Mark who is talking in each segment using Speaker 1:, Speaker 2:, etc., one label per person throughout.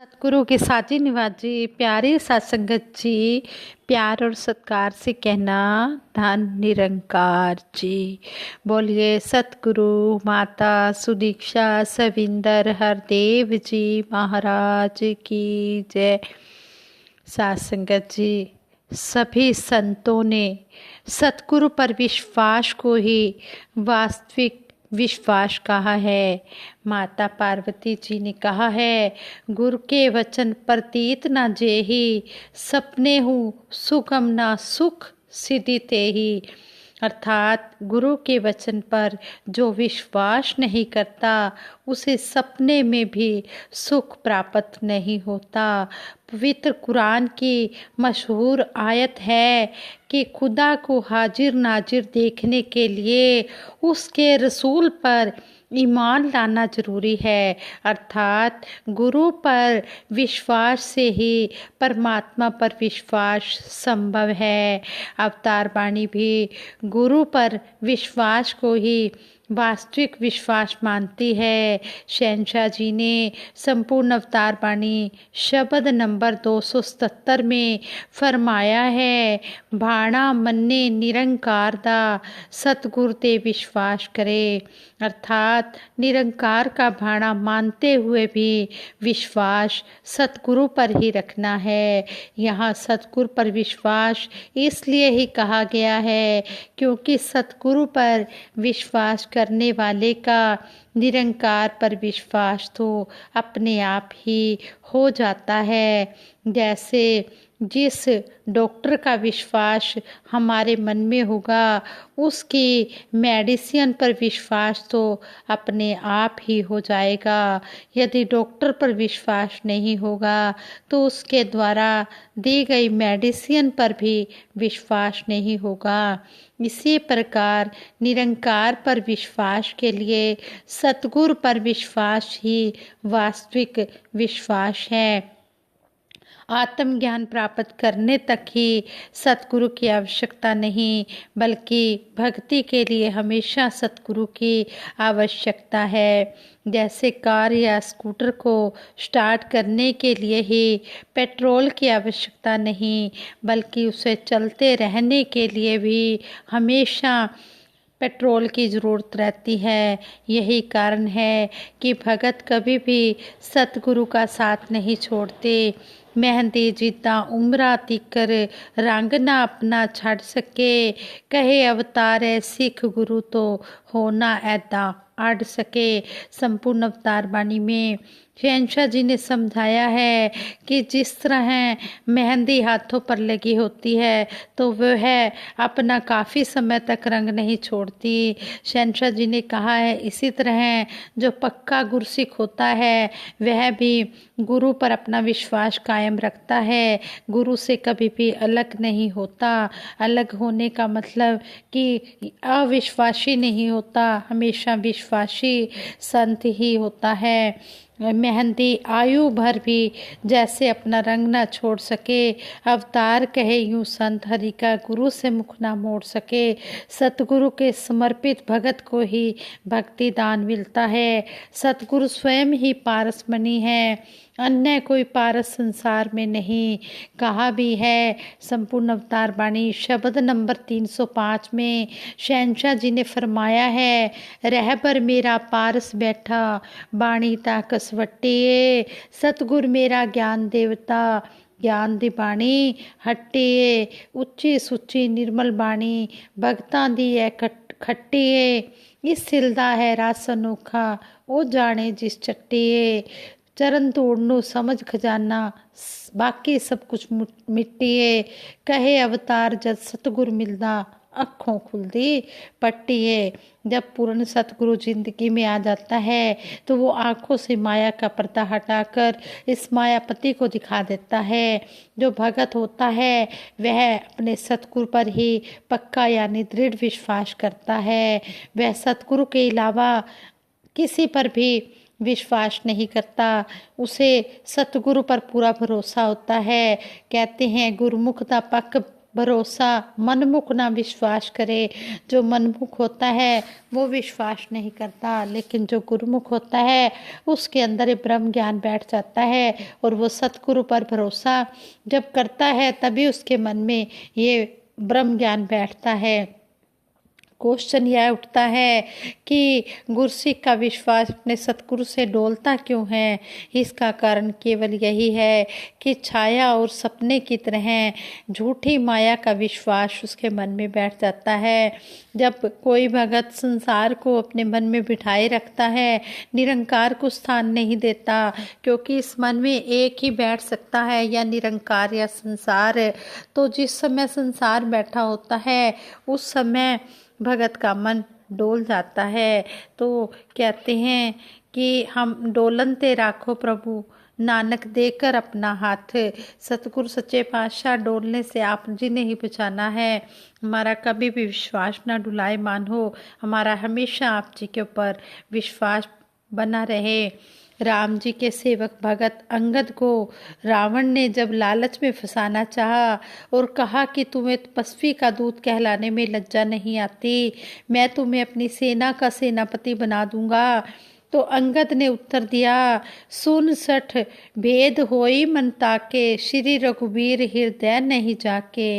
Speaker 1: सतगुरु के साजी निवाजी प्यारे सत्संगत जी, प्यार और सत्कार से कहना धन निरंकार जी। बोलिए सतगुरु माता सुदीक्षा सविंदर हरदेव जी महाराज की जय। सत्संगत जी, सभी संतों ने सतगुरु पर विश्वास को ही वास्तविक विश्वास कहा है। माता पार्वती जी ने कहा है, गुरु के वचन प्रतीत न जेहि, सपने हूँ सुगम ना सुख सिद्धि तेहि। अर्थात गुरु के वचन पर जो विश्वास नहीं करता उसे सपने में भी सुख प्राप्त नहीं होता। पवित्र कुरान की मशहूर आयत है कि खुदा को हाजिर नाजिर देखने के लिए उसके रसूल पर ईमान लाना जरूरी है। अर्थात गुरु पर विश्वास से ही परमात्मा पर विश्वास संभव है। अवतार वाणी भी गुरु पर विश्वास को ही वास्तविक विश्वास मानती है। शहंशाह जी ने संपूर्ण अवतार वाणी शब्द नंबर 277 में फरमाया है, भाणा मन्ने निरंकार दा सतगुरु ते विश्वास करे। अर्थात निरंकार का भाणा मानते हुए भी विश्वास सतगुरु पर ही रखना है। यहाँ सतगुरु पर विश्वास इसलिए ही कहा गया है क्योंकि सतगुरु पर विश्वास करने वाले का निरंकार पर विश्वास तो अपने आप ही हो जाता है। जैसे जिस डॉक्टर का विश्वास हमारे मन में होगा उसकी मेडिसिन पर विश्वास तो अपने आप ही हो जाएगा। यदि डॉक्टर पर विश्वास नहीं होगा तो उसके द्वारा दी गई मेडिसिन पर भी विश्वास नहीं होगा। इसी प्रकार निरंकार पर विश्वास के लिए सतगुरु पर विश्वास ही वास्तविक विश्वास है। आत्मज्ञान प्राप्त करने तक ही सतगुरु की आवश्यकता नहीं बल्कि भक्ति के लिए हमेशा सतगुरु की आवश्यकता है। जैसे कार या स्कूटर को स्टार्ट करने के लिए ही पेट्रोल की आवश्यकता नहीं बल्कि उसे चलते रहने के लिए भी हमेशा पेट्रोल की ज़रूरत रहती है। यही कारण है कि भगत कभी भी सतगुरु का साथ नहीं छोड़ते। मेहंदी जीता उम्रा तिकर रंग ना अपना छड़ सके, कहे अवतार है सिख गुरु तो होना ऐदा अड़ सके। संपूर्ण अवतार वाणी में शहंशाह जी ने समझाया है कि जिस तरह मेहंदी हाथों पर लगी होती है तो वह अपना काफ़ी समय तक रंग नहीं छोड़ती। शहंशाह जी ने कहा है इसी तरह जो पक्का गुरसिख होता है वह भी गुरु पर अपना विश्वास कायम रखता है, गुरु से कभी भी अलग नहीं होता। अलग होने का मतलब कि अविश्वासी नहीं होता, हमेशा विश्वासी संत ही होता है। मेहंदी आयु भर भी जैसे अपना रंग न छोड़ सके, अवतार कहे यूं संत हरि का गुरु से मुख ना मोड़ सके। सतगुरु के समर्पित भगत को ही भक्ति दान मिलता है। सतगुरु स्वयं ही पारस मणि है, अन्य कोई पारस संसार में नहीं। कहा भी है संपूर्ण अवतार वाणी शब्द नंबर 305 में शहंशाह जी ने फरमाया है, रहबर मेरा पारस बैठा बाणी ता कसवटिए, सतगुर मेरा ज्ञान देवता ज्ञान दी बाणी हट्टिए। उच्ची सुच्ची निर्मल बाणी भगतां दी है खट्टिए, इस सिलदा है रस अनोखा ओ जाने जिस चट्टिए। चरण तोड़नू समझ खजाना बाकी सब कुछ मिट्टिए, कहे अवतार जब सतगुर मिलदा अखों खुलदी पट्टिए। जब पूर्ण सतगुरु जिंदगी में आ जाता है तो वो आंखों से माया का पर्दा हटाकर इस मायापति को दिखा देता है। जो भगत होता है वह अपने सतगुरु पर ही पक्का यानी दृढ़ विश्वास करता है। वह सतगुरु के अलावा किसी पर भी विश्वास नहीं करता, उसे सतगुरु पर पूरा भरोसा होता है। कहते हैं गुरुमुख दा पक भरोसा, मनमुख ना विश्वास करे। जो मनमुख होता है वो विश्वास नहीं करता, लेकिन जो गुरुमुख होता है उसके अंदर ये ब्रह्म ज्ञान बैठ जाता है और वो सतगुरु पर भरोसा जब करता है तभी उसके मन में ये ब्रह्म ज्ञान बैठता है। क्वेश्चन यह उठता है कि गुरसिक का विश्वास अपने सतगुरु से डोलता क्यों है। इसका कारण केवल यही है कि छाया और सपने की तरह झूठी माया का विश्वास उसके मन में बैठ जाता है। जब कोई भगत संसार को अपने मन में बिठाए रखता है, निरंकार को स्थान नहीं देता, क्योंकि इस मन में एक ही बैठ सकता है, या निरंकार या संसार। तो जिस समय संसार बैठा होता है उस समय भगत का मन डोल जाता है। तो कहते हैं कि हम डोलनते राखो प्रभु, नानक देकर अपना हाथ। सतगुरु सच्चे पातशाह डोलने से आप जी ने ही बचाना है। हमारा कभी भी विश्वास ना डुलायमान हो, हमारा हमेशा आप जी के ऊपर विश्वास बना रहे। राम जी के सेवक भगत अंगद को रावण ने जब लालच में फंसाना चाहा और कहा कि तुम्हें तपस्वी का दूत कहलाने में लज्जा नहीं आती, मैं तुम्हें अपनी सेना का सेनापति बना दूंगा, तो अंगद ने उत्तर दिया, सुन सठ भेद होई मन ताके, श्री रघुबीर हृदय नहीं जाके।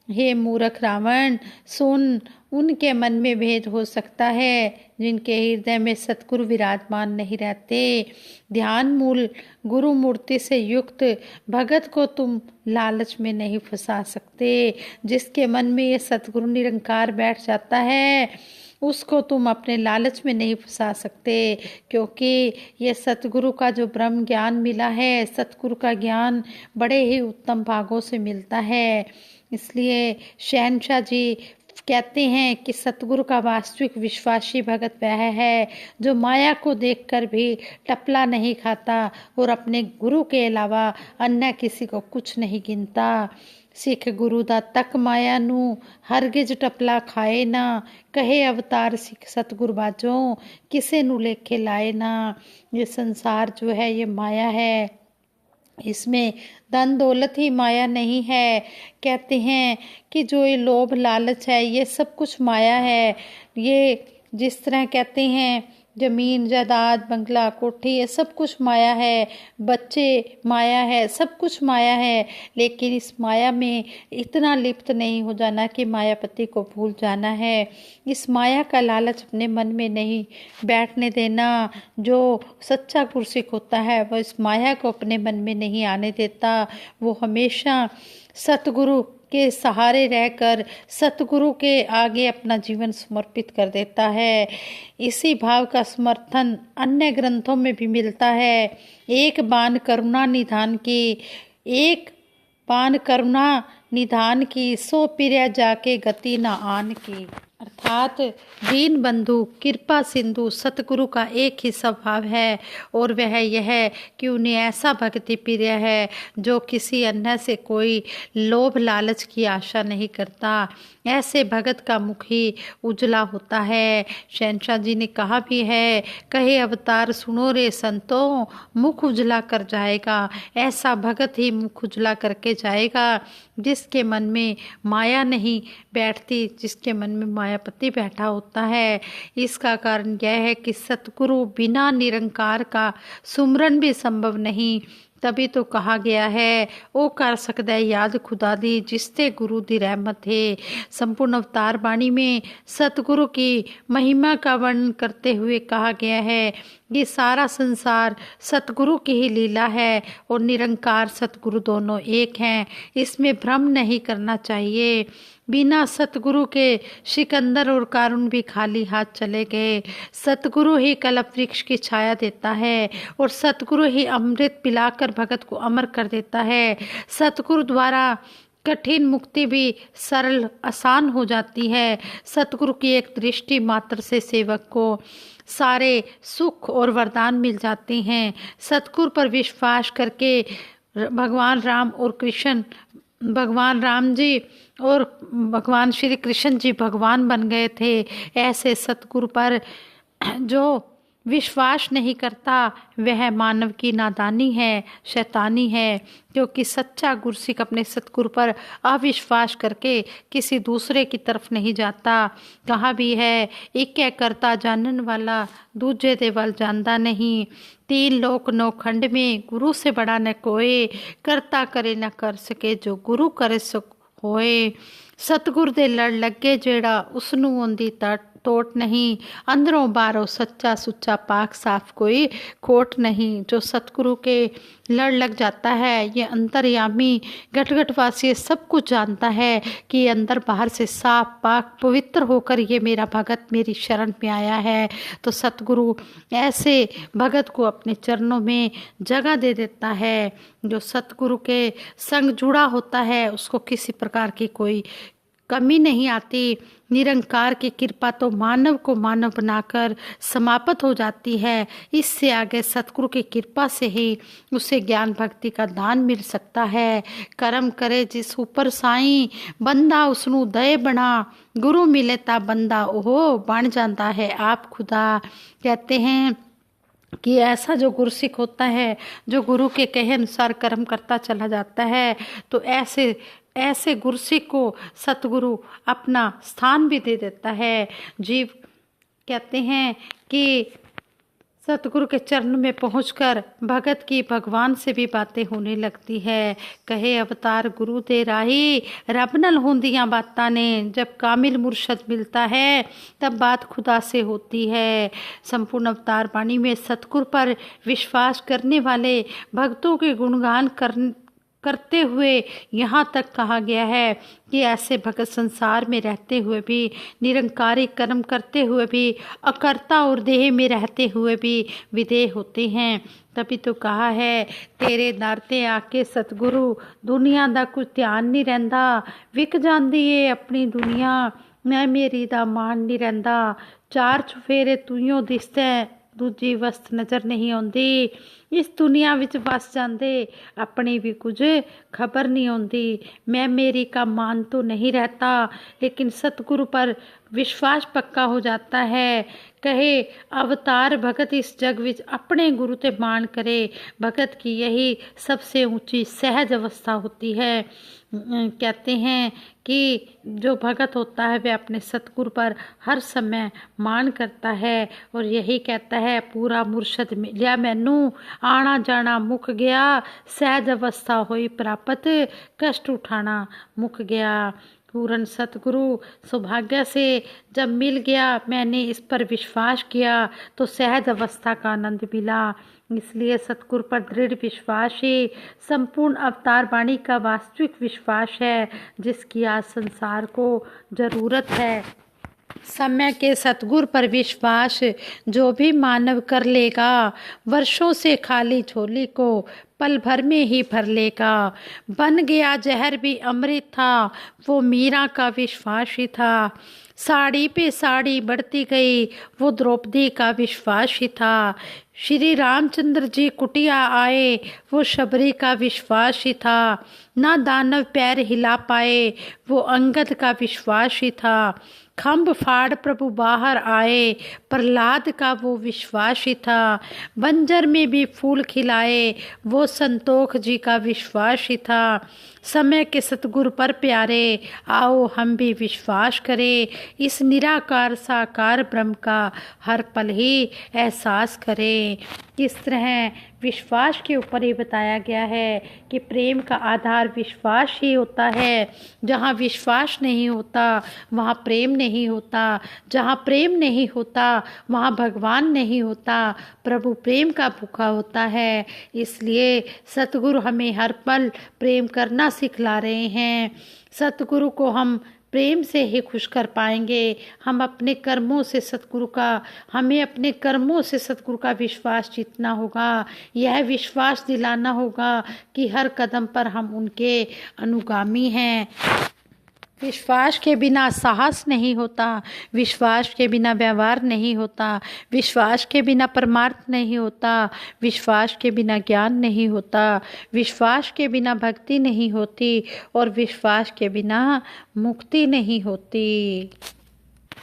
Speaker 1: हे मूर्ख रावण, सुन, उनके मन में भेद हो सकता है जिनके हृदय में सतगुरु विराजमान नहीं रहते। ध्यान मूल गुरु मूर्ति से युक्त भगत को तुम लालच में नहीं फंसा सकते। जिसके मन में ये सतगुरु निरंकार बैठ जाता है उसको तुम अपने लालच में नहीं फंसा सकते, क्योंकि ये सतगुरु का जो ब्रह्म ज्ञान मिला है, सतगुरु का ज्ञान बड़े ही उत्तम भागों से मिलता है। इसलिए शहनशाह जी कहते हैं कि सतगुरु का वास्तविक विश्वासी भगत वह है जो माया को देखकर भी टपला नहीं खाता और अपने गुरु के अलावा अन्य किसी को कुछ नहीं गिनता। सिख गुरु दा तक माया नू हरगिज टपला खाए ना, कहे अवतार सिख सतगुरु बाजों किसे नू लेखे लाए ना। ये संसार जो है ये माया है, इसमें धन दौलत ही माया नहीं है। कहते हैं कि जो ये लोभ लालच है ये सब कुछ माया है। ये जिस तरह कहते हैं जमीन जायदाद बंगला कोठी ये सब कुछ माया है, बच्चे माया है, सब कुछ माया है। लेकिन इस माया में इतना लिप्त नहीं हो जाना कि मायापति को भूल जाना है। इस माया का लालच अपने मन में नहीं बैठने देना। जो सच्चा गुरसिक होता है वो इस माया को अपने मन में नहीं आने देता। वो हमेशा सतगुरु के सहारे रहकर सतगुरु के आगे अपना जीवन समर्पित कर देता है। इसी भाव का समर्थन अन्य ग्रंथों में भी मिलता है। एक बाण करुणा निधान की, एक बाण करुणा निधान की, सो पिर्या जाके गति न आन की। अर्थात दीन बंधु कृपा सिंधु सतगुरु का एक ही स्वभाव है और वह यह है कि उन्हें ऐसा भक्ति प्रिय है जो किसी अन्य से कोई लोभ लालच की आशा नहीं करता। ऐसे भगत का मुख ही उजला होता है। शहनशाह जी ने कहा भी है, कहे अवतार सुनो रे संतों, मुख उजला कर जाएगा। ऐसा भगत ही मुख उजला करके जाएगा जिसके मन में माया नहीं बैठती, जिसके मन में मायापति बैठा होता है। इसका कारण यह है कि सतगुरु बिना निरंकार का सुमरन भी संभव नहीं। तभी तो कहा गया है, ओ कर सकदा याद खुदा दी जिसते गुरु दी रहमत है। संपूर्ण अवतार वाणी में सतगुरु की महिमा का वर्णन करते हुए कहा गया है, ये सारा संसार सतगुरु की ही लीला है और निरंकार सतगुरु दोनों एक हैं। इसमें भ्रम नहीं करना चाहिए। बिना सतगुरु के सिकंदर और कारुण भी खाली हाथ चले गए। सतगुरु ही कल्प वृक्ष की छाया देता है और सतगुरु ही अमृत पिलाकर भगत को अमर कर देता है। सतगुरु द्वारा कठिन मुक्ति भी सरल आसान हो जाती है। सतगुरु की एक दृष्टि मात्र से सेवक को सारे सुख और वरदान मिल जाते हैं। सतगुरु पर विश्वास करके भगवान राम जी और भगवान श्री कृष्ण जी भगवान बन गए थे। ऐसे सतगुरु पर जो विश्वास नहीं करता वह मानव की नादानी है, शैतानी है। क्योंकि सच्चा गुरसिख अपने सतगुरु पर अविश्वास करके किसी दूसरे की तरफ नहीं जाता। कहा भी है, एक करता जानन वाला दूजे दे वल जांदा नहीं। तीन लोक नौ खंड में गुरु से बड़ा न कोई, करता करे न कर सके जो गुरु करे सो होए। सतगुर दे लड़ लगे जेड़ा उसनू आंदी टोट नहीं, अंदरों बाहरों सच्चा सुच्चा पाक साफ कोई खोट नहीं। जो सतगुरु के लड़ लग जाता है, ये अंतर्यामी घटघटवासी सब कुछ जानता है कि अंदर बाहर से साफ पाक पवित्र होकर ये मेरा भगत मेरी शरण में आया है। तो सतगुरु ऐसे भगत को अपने चरणों में जगह दे देता है। जो सतगुरु के संग जुड़ा होता है उसको किसी प्रकार की कोई कमी नहीं आती। निरंकार की कृपा तो मानव को मानव बनाकर समाप्त हो जाती है। इससे आगे सतगुरु की कृपा से ही उसे ज्ञान भक्ति का दान मिल सकता है। कर्म करे जिस ऊपर साईं, बंदा उसनू दए बना, गुरु मिले ता बंदा ओहो बन जाता है आप खुदा। कहते हैं कि ऐसा जो गुरसिख होता है, जो गुरु के कहे अनुसार कर्म करता चला जाता है, तो ऐसे गुरसिख को सतगुरु अपना स्थान भी दे देता है। जीव कहते हैं कि सतगुरु के चरण में पहुंचकर भगत की भगवान से भी बातें होने लगती है। कहे अवतार गुरु दे राही, रब नल होंदियां बातां ने। जब कामिल मुर्शद मिलता है तब बात खुदा से होती है। संपूर्ण अवतार वाणी में सतगुरु पर विश्वास करने वाले भक्तों के गुणगान करते हुए यहाँ तक कहा गया है कि ऐसे भगत संसार में रहते हुए भी, निरंकारी कर्म करते हुए भी, अकर्ता और देह में रहते हुए भी विदेह होते हैं। तभी तो कहा है, तेरे दर ते आके सतगुरु दुनिया दा कुछ ध्यान नहीं रहिंदा, विक जांदी ए अपनी दुनिया, मैं मेरी दा मान नहीं रहिंदा। चार चुफेरे तूइयों दिसदा, दूजी वस्त नज़र नहीं आउंदी। इस दुनिया विच वस जांदे, अपनी भी कुछ खबर नहीं आउंदी। मैं मेरी का मान तो नहीं रहता, लेकिन सतगुरु पर विश्वास पक्का हो जाता है। कहे अवतार भगत इस जग विच अपने गुरु ते मान करे। भगत की यही सबसे ऊंची सहज अवस्था होती है। कहते हैं कि जो भगत होता है वह अपने सतगुरु पर हर समय मान करता है और यही कहता है, पूरा मुर्शद मिलिया मैनू, आना जाना मुक गया, सहज अवस्था हुई प्राप्त, कष्ट उठाना मुक गया। पूर्ण सतगुरु सौभाग्य से जब मिल गया, मैंने इस पर विश्वास किया तो सहज अवस्था का आनंद मिला। इसलिए सतगुरु पर दृढ़ विश्वास ही संपूर्ण अवतार वाणी का वास्तविक विश्वास है, जिसकी आज संसार को जरूरत है। समय के सतगुरु पर विश्वास जो भी मानव कर लेगा, वर्षों से खाली झोली को पल भर में ही भर लेगा। बन गया जहर भी अमृत था, वो मीरा का विश्वास ही था। साड़ी पे साड़ी बढ़ती गई, वो द्रौपदी का विश्वास ही था। श्री रामचंद्र जी कुटिया आए, वो शबरी का विश्वास ही था। ना दानव पैर हिला पाए, वो अंगद का विश्वास ही था। खम्भ फाड़ प्रभु बाहर आए, प्रहलाद का वो विश्वास ही था। बंजर में भी फूल खिलाए, वो संतोख जी का विश्वास ही था। समय के सतगुरु पर प्यारे, आओ हम भी विश्वास करें, इस निराकार साकार ब्रह्म का हर पल ही एहसास करें। किस तरह विश्वास के ऊपर ही बताया गया है कि प्रेम का आधार विश्वास ही होता है। जहाँ विश्वास नहीं होता वहाँ प्रेम नहीं होता, जहाँ प्रेम नहीं होता वहाँ भगवान नहीं होता, प्रभु प्रेम का भूखा होता है। इसलिए सतगुरु हमें हर पल प्रेम करना सिखला रहे हैं। सतगुरु को हम प्रेम से ही खुश कर पाएंगे। हम अपने कर्मों से सतगुरु का हमें अपने कर्मों से सतगुरु का विश्वास जीतना होगा। यह विश्वास दिलाना होगा कि हर कदम पर हम उनके अनुगामी हैं। विश्वास के बिना साहस नहीं होता, विश्वास के बिना व्यवहार नहीं होता, विश्वास के बिना परमार्थ नहीं होता, विश्वास के बिना ज्ञान नहीं होता, विश्वास के बिना भक्ति नहीं होती और विश्वास के बिना मुक्ति नहीं होती।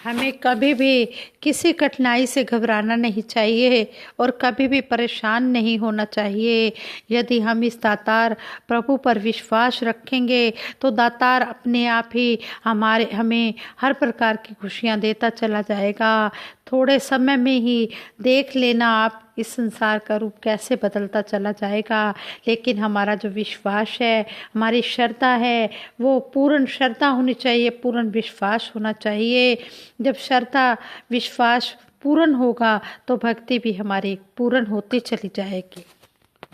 Speaker 1: हमें कभी भी किसी कठिनाई से घबराना नहीं चाहिए और कभी भी परेशान नहीं होना चाहिए। यदि हम इस दातार प्रभु पर विश्वास रखेंगे तो दातार अपने आप ही हमें हर प्रकार की खुशियाँ देता चला जाएगा। थोड़े समय में ही देख लेना आप इस संसार का रूप कैसे बदलता चला जाएगा। लेकिन हमारा जो विश्वास है, हमारी श्रद्धा है, वो पूर्ण श्रद्धा होनी चाहिए, पूर्ण विश्वास होना चाहिए। जब श्रद्धा विश्वास पूर्ण होगा तो भक्ति भी हमारी पूर्ण होती चली जाएगी।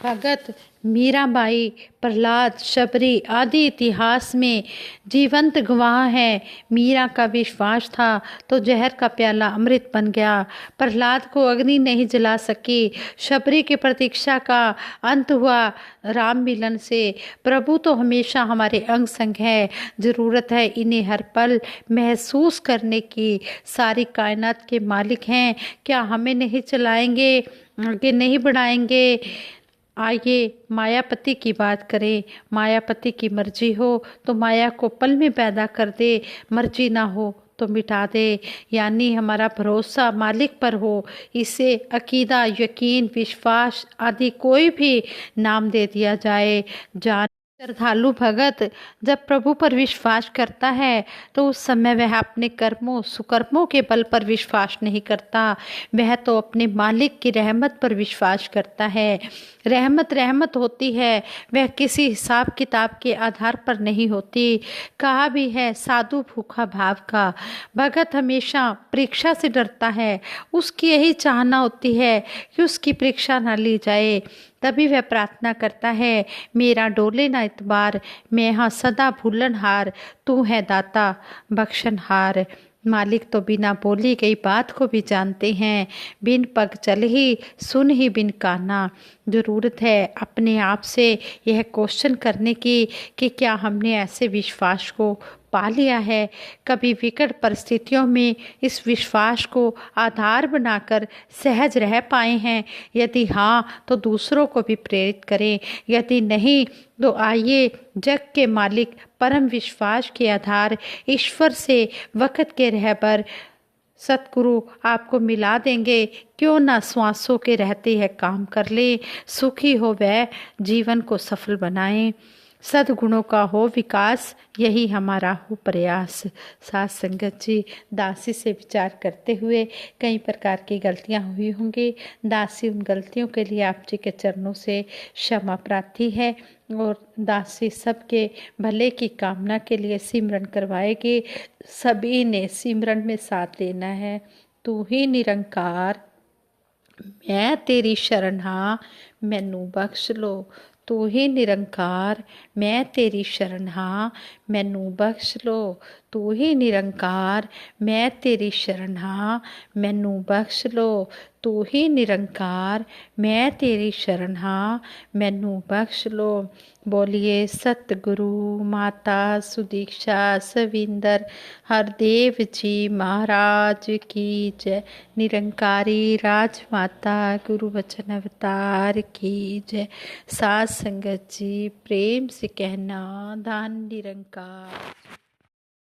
Speaker 1: भगत मीराबाई, प्रहलाद, शबरी आदि इतिहास में जीवंत गवाह हैं। मीरा का विश्वास था तो जहर का प्याला अमृत बन गया। प्रहलाद को अग्नि नहीं जला सकी। शबरी की प्रतीक्षा का अंत हुआ राम मिलन से। प्रभु तो हमेशा हमारे अंग संग है। ज़रूरत है इन्हें हर पल महसूस करने की। सारी कायनात के मालिक हैं, क्या हमें नहीं चलाएंगे, आगे नहीं बढ़ाएंगे? आइए मायापति की बात करें। मायापति की मर्जी हो तो माया को पल में पैदा कर दे, मर्जी ना हो तो मिटा दे। यानी हमारा भरोसा मालिक पर हो। इसे अकीदा, यकीन, विश्वास आदि कोई भी नाम दे दिया जाए। जान श्रद्धालु भगत जब प्रभु पर विश्वास करता है तो उस समय वह अपने कर्मों सुकर्मों के बल पर विश्वास नहीं करता। वह तो अपने मालिक की रहमत पर विश्वास करता है। रहमत रहमत होती है, वह किसी हिसाब किताब के आधार पर नहीं होती। कहा भी है साधु भूखा भाव का। भगत हमेशा परीक्षा से डरता है। उसकी यही चाहना होती है कि उसकी परीक्षा न ली जाए। तभी वह प्रार्थना करता है, मेरा डोले ना इतबार, मैं हाँ सदा भूलनहार, तू है दाता बख्शनहार। मालिक तो बिना बोली गई बात को भी जानते हैं। बिन पग चल ही सुन ही बिन काना। ज़रूरत है अपने आप से यह क्वेश्चन करने की कि क्या हमने ऐसे विश्वास को पा लिया है। कभी विकट परिस्थितियों में इस विश्वास को आधार बनाकर सहज रह पाए हैं। यदि हाँ तो दूसरों को भी प्रेरित करें। यदि नहीं तो आइए जग के मालिक परम विश्वास के आधार ईश्वर से वक़्त के रहबर सतगुरु आपको मिला देंगे। क्यों ना श्वासों के रहते हैं काम कर ले। सुखी हो वह जीवन को सफल बनाएं। सद्गुणों का हो विकास, यही हमारा हो प्रयास। साथ संगत जी, दासी से विचार करते हुए कई प्रकार की गलतियां हुई होंगी। दासी उन गलतियों के लिए आप जी के चरणों से क्षमा प्रार्थी है और दासी सबके भले की कामना के लिए सिमरन करवाएगी। सभी ने सिमरन में साथ देना है। तू ही निरंकार, मैं तेरी शरण हाँ, मैनू बख्श लो। तू ही निरंकार, मैं तेरी शरण हाँ, मैनू बख्श लो। तू ही निरंकार, मैं तेरी शरण हाँ, मैनू बख्श लो। तू ही निरंकार, मैं तेरी शरण हाँ, मैनू बख्श लो। बोलिए सतगुरु माता सुदीक्षा सविंदर हरदेव जी महाराज की जय। निरंकारी राजमाता गुरु वचन अवतार की जय। साथ संगत जी प्रेम से कहना धन निरंकार।